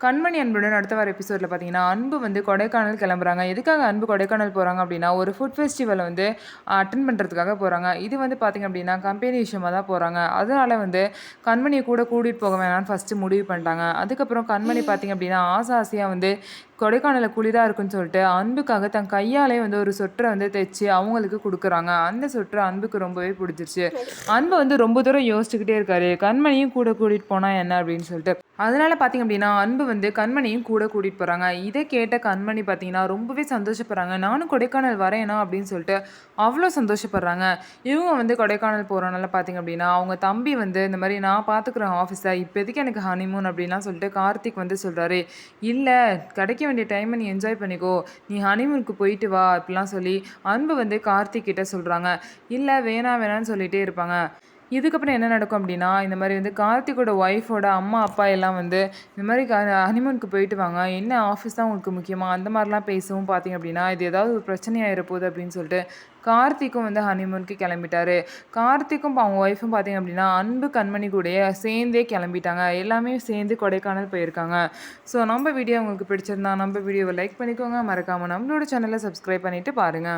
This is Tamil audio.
கண்மணி அன்புடன் அடுத்த வார எபிசோடில் பார்த்தீங்கன்னா, அன்பு வந்து கொடைக்கானல் கிளம்புறாங்க. எதுக்காக அன்பு கொடைக்கானல் போகிறாங்க அப்படின்னா, ஒரு ஃபுட் ஃபெஸ்டிவலை வந்து அட்டெண்ட் பண்ணுறதுக்காக போகிறாங்க. இது வந்து பார்த்திங்க அப்படின்னா, கம்பெனி விஷயமா தான் போகிறாங்க. அதனால வந்து கண்மணியை கூட கூட்டிகிட்டு போக வேணாம்னு ஃபஸ்ட்டு முடிவு பண்ணிட்டாங்க. அதுக்கப்புறம் கண்மணி பார்த்திங்க அப்படின்னா, ஆசையாக வந்து கொடைக்கானலில் குளிராக இருக்குன்னு சொல்லிட்டு அன்புக்காக தன் கையாலே வந்து ஒரு சொட்டரை வந்து தைச்சி அவங்களுக்கு கொடுக்குறாங்க. அந்த சொட்டரை அன்புக்கு ரொம்பவே பிடிச்சிருச்சு. அன்பு வந்து ரொம்ப தூரம் யோசிச்சுக்கிட்டே இருக்காரு, கண்மணியும் கூட கூட்டிகிட்டு போனால் என்ன அப்படின்னு சொல்லிட்டு. அதனால பார்த்தீங்க அப்படின்னா, அன்பு வந்து கண்மணியும் கூட கூட்டிட்டு போறாங்க. இத கேட்ட கண்மணி பார்த்தீங்கன்னா, ரொம்பவே சந்தோஷப்படுறாங்க. நானும் கொடைக்கானல் வரேனா அப்படின்னு சொல்லிட்டு அவ்ளோ சந்தோஷப்படுறாங்க. இவங்க வந்து கொடைக்கானல் போறனால பார்த்தீங்க அப்படின்னா, அவங்க தம்பி வந்து இந்த மாரி நான் பார்த்துக்கிறேன் ஆஃபீஸ. இப்போதைக்கு எனக்கு ஹனிமூன் அப்படின்லாம் சொல்லிட்டு கார்த்திக் வந்து சொல்றாரு. இல்ல, கிடைக்க வேண்டிய டைம நீ என்ஜாய் பண்ணிக்கோ. நீ ஹனிமூனுக்கு போயிட்டு வா அப்படிலாம் சொல்லி அன்பு வந்து கார்த்திக் கிட்ட சொல்றாங்க. இல்ல வேணாம் வேணான்னு சொல்லிட்டே இருப்பாங்க. இதுக்கப்புறம் என்ன நடக்கும் அப்படின்னா, இந்த மாரி வந்து கார்த்திக்கோட ஒய்ஃபோட அம்மா, அப்பா எல்லாம் வந்து இந்த மாரி ஹனிமூனுக்கு போயிட்டு வாங்க. என்ன ஆஃபீஸ் தான் உங்களுக்கு முக்கியமா? அந்த மாரிலாம் பேசவும் பார்த்தீங்க அப்படின்னா, இது ஏதாவது ஒரு பிரச்சனையாயிற போகுது அப்படின்னு சொல்லிட்டு, கார்த்திக்கும் வந்து ஹனிமூனுக்கு கிளம்பிட்டாரு. கார்த்திக்கும் அவங்க ஒய்ஃபும் பார்த்தீங்க அப்படின்னா, அன்பு கண்மணி கூடயே சேர்ந்தே கிளம்பிட்டாங்க. எல்லாமே சேர்ந்து கொடைக்கானல் போயிருக்காங்க. ஸோ நம்ம வீடியோ உங்களுக்கு பிடிச்சிருந்தா, நம்ம வீடியோவ லைக் பண்ணிக்கோங்க. மறக்காம நம்மளோட சேனல சப்ஸ்கிரைப் பண்ணிட்டு பாருங்க.